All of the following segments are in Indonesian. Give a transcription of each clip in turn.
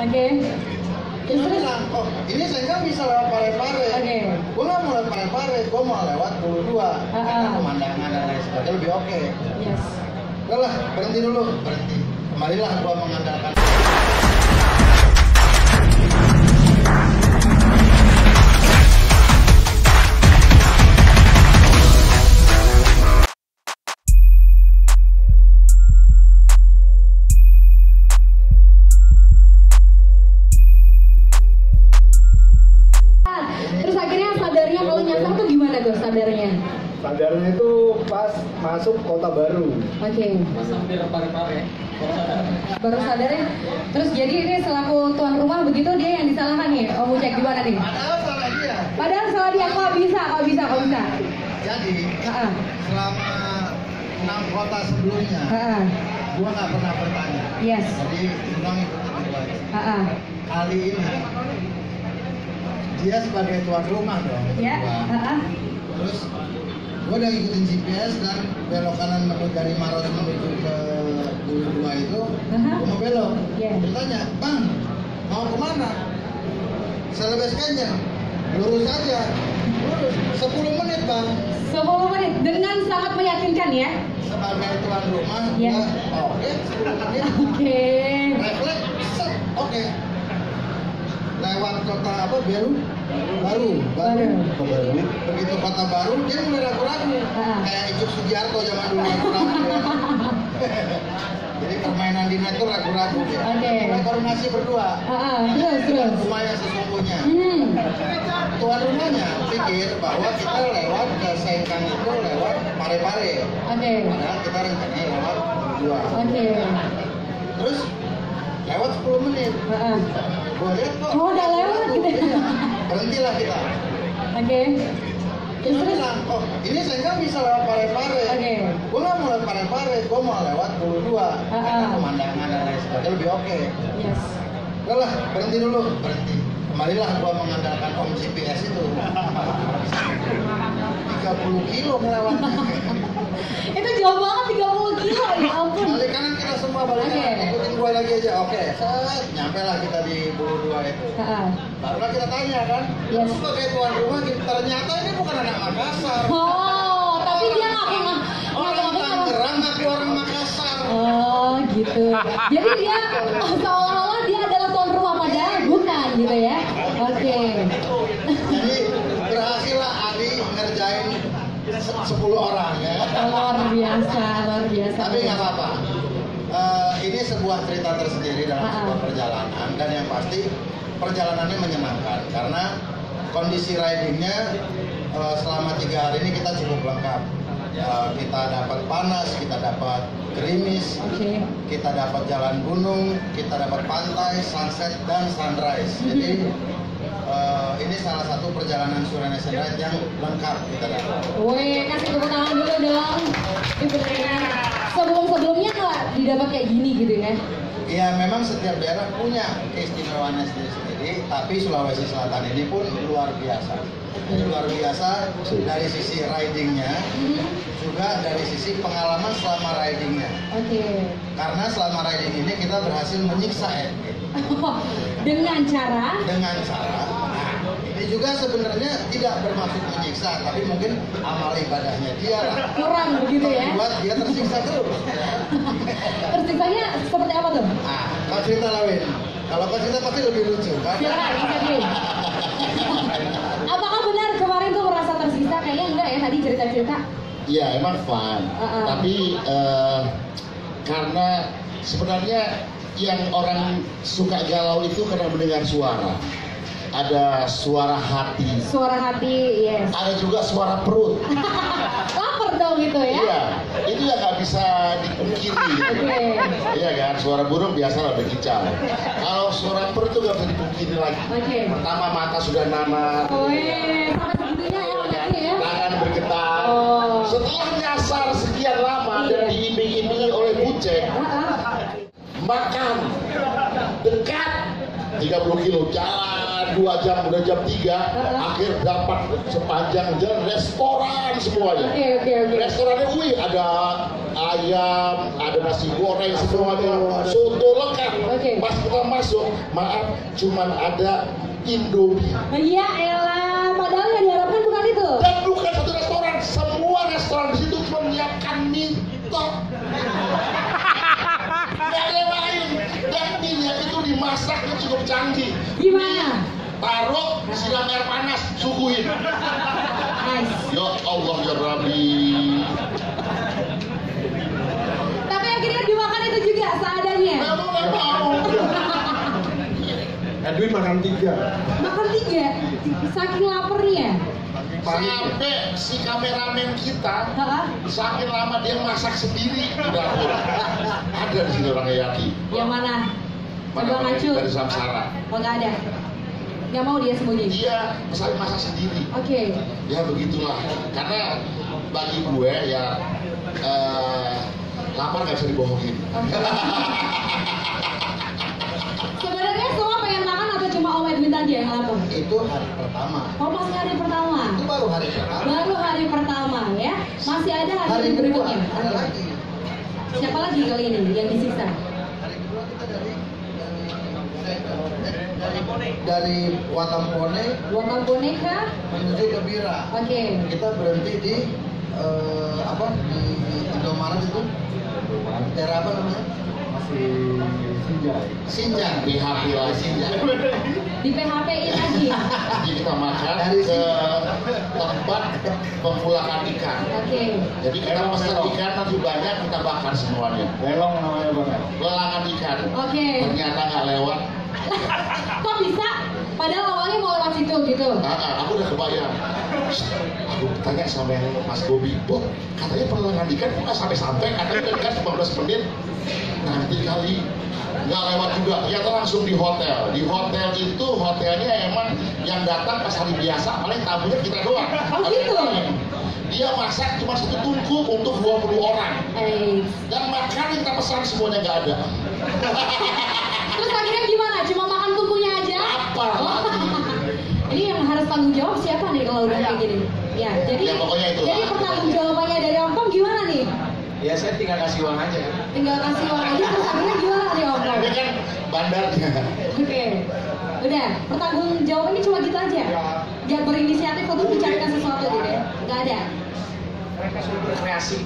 Oke. Terus bilang, oh ini saya nggak bisa lewat Parepare. Oke. Gue nggak mau lewat Parepare, gue mau lewat Bulu Dua. Karena pemandangan dan lain sebagainya lebih oke. Yes. Udah lah, berhenti dulu, berhenti. Kembalilah gue mengandalkan. Terus akhirnya sadarnya kalau nyasar tuh gimana tuh sadarnya? Sadarnya itu pas masuk Kota Baru. Oke. Pas hampir Parepare, Baru sadarnya. Terus jadi ini selaku tuan rumah begitu dia yang disalahkan nih. Om Ucek gimana nih? Padahal salah dia. Padahal salah dia. Kok bisa? Jadi selama 6 kota sebelumnya, gua nggak pernah bertanya. Yes. Jadi ulang ikutin gua aja. Kali ini dia sebagai tuan rumah dong. Ya. Gua. Terus gua udah ngikutin GPS dan belok kanan dari Maros menuju ke Bulu Dua itu, gua mau belok. Yeah. Dia tanya, Bang, mau kemana? Selebes Kenjen, lurus aja. Lurus, 10 menit Bang. 10 menit dengan sangat meyakinkan ya. Sebagai tuan rumah, Yeah. oke, 10 menit. Oke. Refleks, set, oke. Lewat kota apa? Baru. Begitu kota baru, dia mulai ragu-ragu. Kayak Icuk Sugiarto zaman dulu ragu-ragu. Ya. Jadi permainan di net itu ragu-ragu ya. Mulai koordinasi berdua. Terus. Rumah yang sesungguhnya. Tuan rumahnya pikir bahwa kita lewat ke Sengkang itu lewat Parepare. Padahal kita rencananya lewat Bulu Dua. Terus lewat 10 menit. Gua lihat kok. Oh, udah lewat gitu. Iya. Berhentilah kita. Terus bilang, oh ini saya nggak bisa lewat Parepare. Gue nggak mau lewat Parepare, gue mau lewat Bulu Dua. Karena pemandangan dan lain sebagainya lebih oke. Yes. Udah lah, berhenti dulu, berhenti. Kembalilah gue mengandalkan Om GPS itu. 30 kilo melewati. Itu jauh banget 30 kilo, ya ampun. Balik kanan kita semua balik kanan. Ikutin gue lagi aja, oke. Set, nyampe lah kita di Bulu Dua itu. Barulah kita tanya kan, Yes. sebagai tuan rumah ternyata ini bukan anak Makassar. Oh, tapi dia Orang Tangerang ngaku orang Makassar. Oh, gitu. Jadi dia seolah-olah dia adalah tuan rumah padahal bukan gitu ya. Oke. Jadi berhasillah Adi ngerjain 10 orang ya. Luar biasa. Tapi nggak apa-apa. Ini sebuah cerita tersendiri dalam sebuah perjalanan dan yang pasti perjalanannya menyenangkan karena kondisi ridingnya selama 3 hari ini kita cukup lengkap. Kita dapat panas, kita dapat gerimis, kita dapat jalan gunung, kita dapat pantai, sunset dan sunrise. Jadi ini salah satu perjalanan Suranesen Ride yang lengkap kita dapat. Wih, kasih tepuk tangan dulu dong. Sebelumnya nggak didapat kayak gini gitu ya? Ya memang setiap daerah punya keistimewaannya sendiri-sendiri, tapi Sulawesi Selatan ini pun luar biasa. Jadi luar biasa dari sisi ridingnya, juga dari sisi pengalaman selama ridingnya. Karena selama riding ini kita berhasil menyiksa Dengan cara? Nah, ini juga sebenarnya tidak bermaksud menyiksa, tapi mungkin amal ibadahnya dia lah. Kurang begitu ya? Buat dia tersiksa terus. Tersiksanya seperti apa tuh? Nah, kau cerita Lawin. Kalau kau cerita pasti lebih lucu kan? Silakan. Apakah benar kemarin tuh merasa tersiksa? Kayaknya enggak ya tadi cerita-cerita. Iya emang fun, tapi karena sebenarnya yang orang suka galau itu karena mendengar suara. Ada suara hati. Suara hati, yes. Ada juga suara perut. Lapar dong gitu ya? Iya, itu yang nggak bisa dipungkiri. Gitu. Iya kan, suara burung biasa lah berkicau. Kalau suara perut itu nggak bisa dipungkiri lagi. Pertama mata sudah nanar. Sampai segitunya ya? Tangan bergetar. Setelah nyasar sekian lama dan diiming-imingi oleh Bucek, makan dekat 30 kilo jalan 2 jam, udah jam 3 akhir dapat sepanjang jalan restoran semuanya. Oke. Restorannya ada ayam, ada nasi goreng semuanya, soto lengkap. Pas kita masuk, maaf cuman ada Indomie. Iya elah, padahal yang diharapkan bukan itu. Dan bukan satu restoran, semua restoran di situ cuma menyiapkan mie tok. Gak ada lain. Dan mie itu dimasaknya cukup canggih. Gimana? Taruh, siram air panas, suguhin. Nice. Ya Allah ya Rabbi. Tapi akhirnya dimakan itu juga seadanya. Memang gak mau. Edwin makan 3. Makan 3, saking laparnya. Sampai si kameramen kita saking lama dia masak sendiri di dapur. Ada di sini orang Yaki. Yang mana? Coba Mana ngacu. dari Samsara. Oh nggak ada. Nggak mau dia sembunyi. Dia pesan masak sendiri. Oke. Ya begitulah. Karena bagi gue ya lapar nggak bisa dibohongin. Sebenarnya semua pengen makan atau cuma Om Edwin tadi yang lapar? Itu hari pertama. Oh masih hari pertama. Itu baru hari pertama. Baru hari pertama ya. Masih ada hari Hari kedua berikutnya. ada Oke. lagi. Siapa lagi kali ini yang disisa? Hari kedua kita dari Watampone Wakal boneka. menuju ke Bira. Oke. Kita berhenti di di Indomaret itu. Daerah apa namanya? Masih Sinjai. Sinjang. PHP lagi. Sinjang. Di PHP-in lagi. Jadi kita makan Dari ke tempat pemulakan ikan. Oke. Jadi kita pesan ikan nanti banyak kita bakar semuanya. Lelong namanya Bang. Lelangan ikan. Oke. Ternyata nggak lewat. Kok bisa? Padahal awalnya mau lewat situ gitu. Aku udah kebayang. Aku tanya sama Mas Bobi, Bob, katanya pelelangan ikan kok nggak sampai-sampai? Katanya kan 15 menit. Nanti kali nggak lewat juga. Ternyata langsung di hotel. Di hotel itu hotelnya emang yang datang pas hari biasa paling tamunya kita doang. Oh gitu? Dia masak cuma satu tungku untuk 20 orang. Dan makanan kita pesan semuanya nggak ada. Terus akhirnya gimana? Cuma makan tungkunya aja? Apa lagi? Ini yang harus tanggung jawab siapa nih kalau udah kayak gini? Ya, jadi Ya, pokoknya itulah. jadi pertanggung jawabannya dari Om Tom gimana nih? Ya saya tinggal kasih uang aja. Tinggal kasih uang aja terus akhirnya gimana nih Om Tom? Ini kan bandarnya. Oke. Udah, pertanggung jawabannya cuma gitu aja? Jangan berinisiatif untuk mencarikan sesuatu gitu ya? Nggak ada? Mereka sudah berkreasi.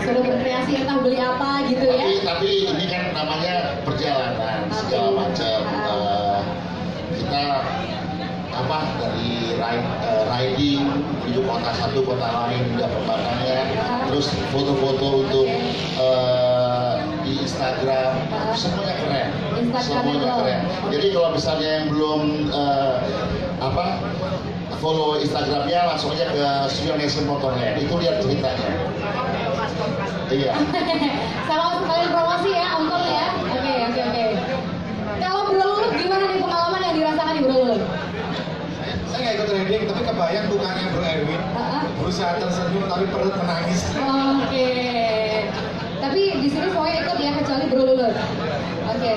Sudah berkreasi entah beli apa gitu ya? Tapi ini kan namanya perjalanan segala macam. Kita dari riding menuju kota satu kota lain juga pembatannya, terus foto-foto untuk di Instagram, semuanya keren. Semuanya keren. Jadi kalau misalnya yang belum follow Instagramnya, langsung aja ke Studio Nation Motorland, itu lihat ceritanya. Iya. Sama sekalian promosi ya, Om Tom ya. Oke. Kalau Bro Lulut gimana nih pengalaman yang dirasakan di Bro Lulut? Saya nggak ikut riding, tapi kebayang dukanya Bro Erwin. Berusaha tersenyum tapi perut menangis. Oke. Tapi di sini semuanya ikut ya kecuali Bro Lulut. Oke.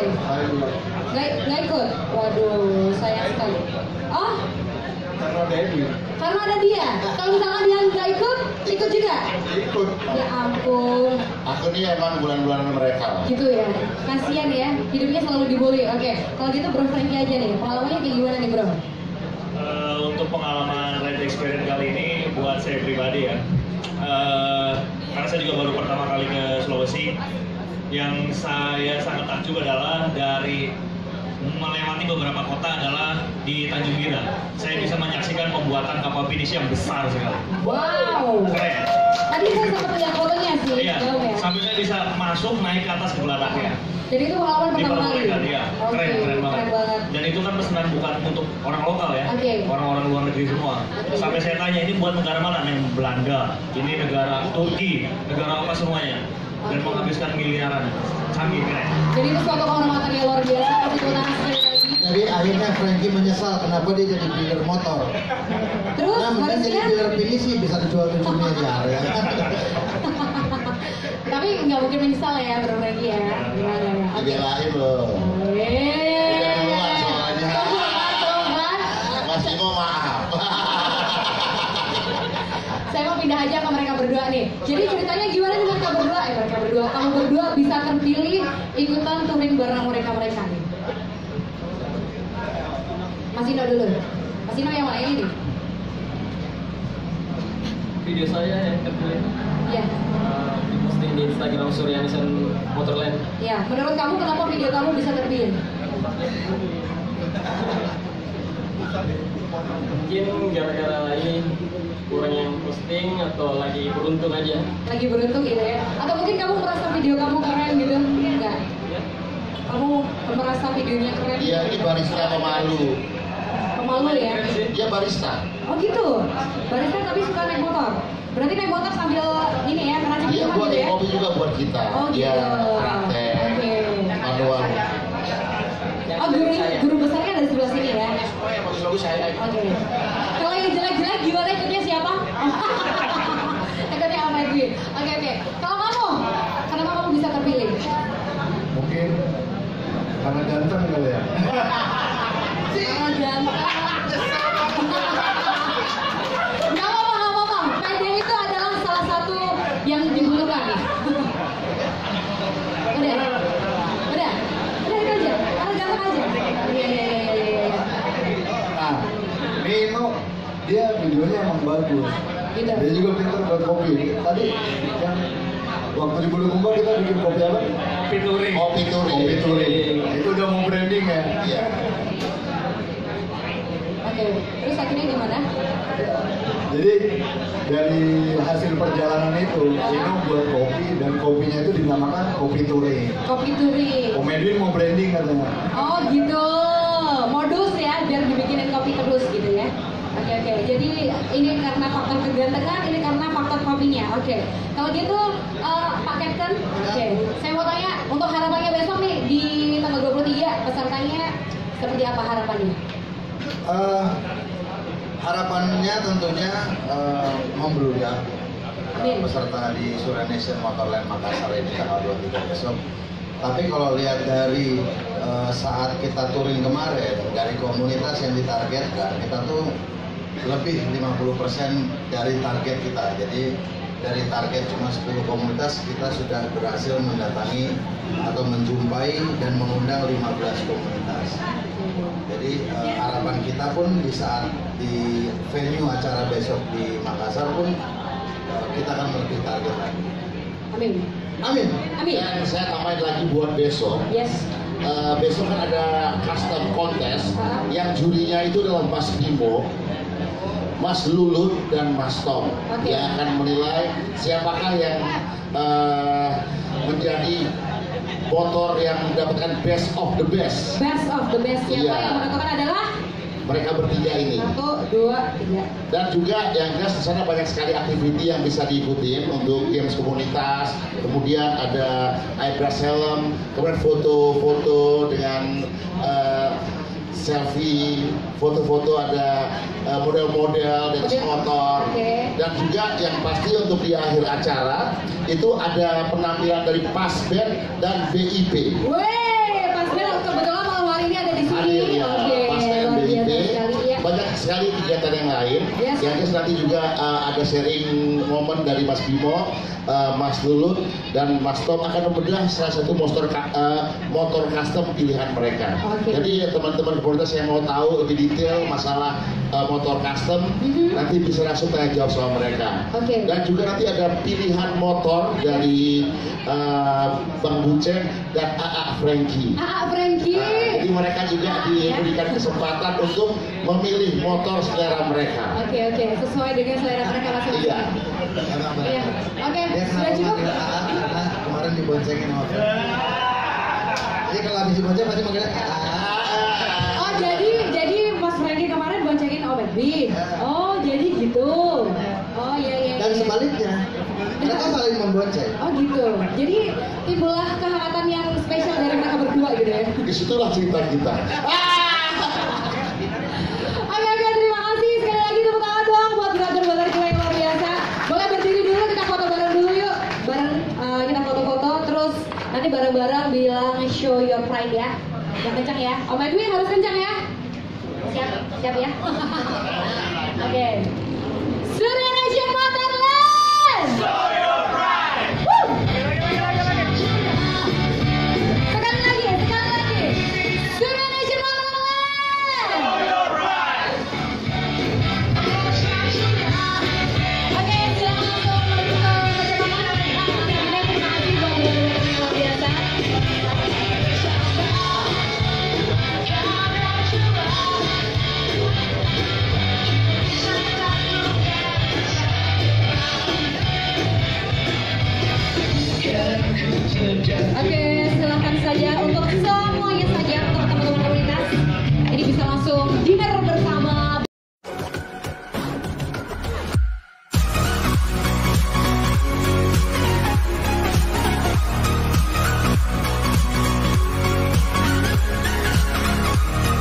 Nggak ikut. Waduh, sayang sekali. Oh? Karena ada Erwin. Karena ada dia. Kalau misalnya dia nggak ikut juga. Ikut. Ya ampun. Aku nih emang bulan-bulanan mereka. Gitu ya. Kasian ya. Hidupnya selalu dibully. Oke. Kalau gitu Bro Franky aja nih. Pengalamannya kayak gimana nih Bro? Untuk pengalaman ride experience kali ini buat saya pribadi ya, karena saya juga baru pertama kali ke Sulawesi, yang saya sangat takjub adalah dari melewati beberapa kota adalah di Tanjung Bira. Saya bisa menyaksikan pembuatan kapal pinisi yang besar sekali. Wow. Keren. Tadi saya sempat lihat fotonya sih. Iya. Jauh ya. Sambil saya bisa masuk naik ke atas ke belakangnya. Jadi itu pengalaman Di pertama kali. Perumurikan, iya. Oke, Keren banget. banget. Dan itu kan pesanan bukan untuk orang lokal ya, Oke. orang-orang luar negeri semua. Oke. Sampai saya tanya ini buat negara mana? Yang Belanda, ini negara Turki, negara apa semuanya. Dan Oke. menghabiskan miliaran. Canggih keren. Jadi itu suatu kehormatan yang luar biasa. Kasih tepuk tangan sekali lagi. Jadi akhirnya Franky menyesal kenapa dia jadi dealer motor. Terus Nah, mending jadi harusnya, dealer pinisi bisa dijual 7 miliar ya. tapi nggak mungkin menyesal ya Bro Franky ya. Gimana ya? Oke. Dibelain loh. Yeay. berdua bisa terpilih ikutan touring bareng mereka nih? Mas Ino dulu. Mas Ino yang mana ini? Video saya yang terpilih. Iya. Posting di Instagram Suryanisan Motorland. Ya, menurut kamu kenapa video kamu bisa terpilih? Mungkin gara-gara ini kurang yang posting atau lagi beruntung aja. Lagi beruntung gitu ya? Atau mungkin kamu merasa video kamu keren gitu? Enggak? Kamu merasa videonya keren? Iya, ini barista pemalu. Pemalu ya? Dia barista. Oh gitu? Barista tapi suka naik motor? Berarti naik motor sambil ini ya, ngeracik Dia minuman buat gitu ya? kopi juga buat kita. Oh gitu? Dia praktek, Oke. manual. Oh guru besarnya ada di sebelah sini ya? Oke. Kalau yang jelek-jelek gimana ikutnya siapa? Ikutnya sama Edwin. Oke. Kalau kamu, kenapa kamu bisa terpilih? Mungkin karena ganteng kali ya. Karena ganteng. Gak apa-apa. Pede itu adalah salah satu yang dibutuhkan. Udah itu aja. Karena ganteng aja. Iya. Nah, Nino dia videonya emang bagus. Gitu. Dia juga pintar buat kopi. Tadi yang waktu di Bulukumba kita bikin kopi apa? Kopi touring. Kopi touring. Kopi touring. Itu udah mau branding ya. Iya. Oke. Terus akhirnya gimana? Jadi dari hasil perjalanan itu, Nino buat kopi dan kopinya itu dinamakan kopi touring. Kopi touring. Om Edwin mau branding katanya. Oh gitu, modus ya biar dibikinin kopi terus gitu ya. Oke. Jadi ini karena faktor kegantengan, ini karena faktor kopinya. Oke. Kalau gitu Pak Captain, oke. Saya mau tanya untuk harapannya besok nih di tanggal 23 pesertanya seperti apa harapannya? Harapannya tentunya membludak Amin. peserta di Suryanisan Motorland Makassar ini tanggal 23 besok. Tapi kalau lihat dari saat kita touring kemarin, dari komunitas yang ditargetkan, kita tuh lebih 50% dari target kita. Jadi dari target cuma 10 komunitas, kita sudah berhasil mendatangi atau menjumpai dan mengundang 15 komunitas. Jadi harapan kita pun di saat di venue acara besok di Makassar pun kita akan melebihi target lagi. Amin. Amin. Dan saya tambahin lagi buat besok. Yes. Besok kan ada custom contest yang jurinya itu adalah Mas Bimo, Mas Lulut dan Mas Tom. Oke. Yang akan menilai siapakah yang menjadi motor yang mendapatkan best of the best. Best of the best siapa Iya. yang menentukan adalah Mereka bertiga ini. 1, 2, 3. Dan juga yang jelas di sana banyak sekali aktiviti yang bisa diikutin untuk games komunitas. Kemudian ada eyebrush helm, kemudian foto-foto dengan selfie, foto-foto ada model-model di atas motor. Oke. Dan juga yang pasti untuk di akhir acara itu ada penampilan dari Pasben dan BIP. Weh, Pas Bel kebetulan malam hari ini ada di sini. Hadir ya, Oke, Pasben luar biasa BIP. sekali ya. Banyak sekali kegiatan yang lain. Yes. Yang jelas nanti juga ada sharing momen dari Mas Bimo, Mas Lulut, dan Mas Tom akan membedah salah satu motor custom pilihan mereka. Oke. Jadi teman-teman komunitas yang mau tahu lebih detail masalah motor custom, nanti bisa langsung tanya jawab sama mereka. Oke. Dan juga nanti ada pilihan motor dari Bang Buceng dan AA Frankie. Frankie. Jadi mereka juga diberikan kesempatan untuk memilih motor selera mereka. Oke, sesuai dengan selera mereka masing-masing. Iya. Iya. Oke, Dia sudah kenapa cukup? manggil AA? Karena kemarin diboncengin sama Fred. Jadi kalau habis dibonceng pasti manggilnya AA. Oh, jadi Mas Frankie kemarin boncengin Om Edwin. Oh, jadi gitu. Oh, iya. Dan sebaliknya, mereka saling membonceng. Oh, gitu. Jadi timbullah kehangatan yang spesial dari mereka berdua gitu ya. Disitulah cerita kita. Oke, terima kasih. Sekali lagi tepuk tangan dong buat brother-brother kita yang luar biasa. Boleh berdiri dulu, kita foto bareng dulu yuk. Bareng kita foto-foto, terus nanti bareng-bareng bilang show your pride ya. Yang kencang ya. Om Edwin harus kencang ya. Siap ya. Oke. Suryanisan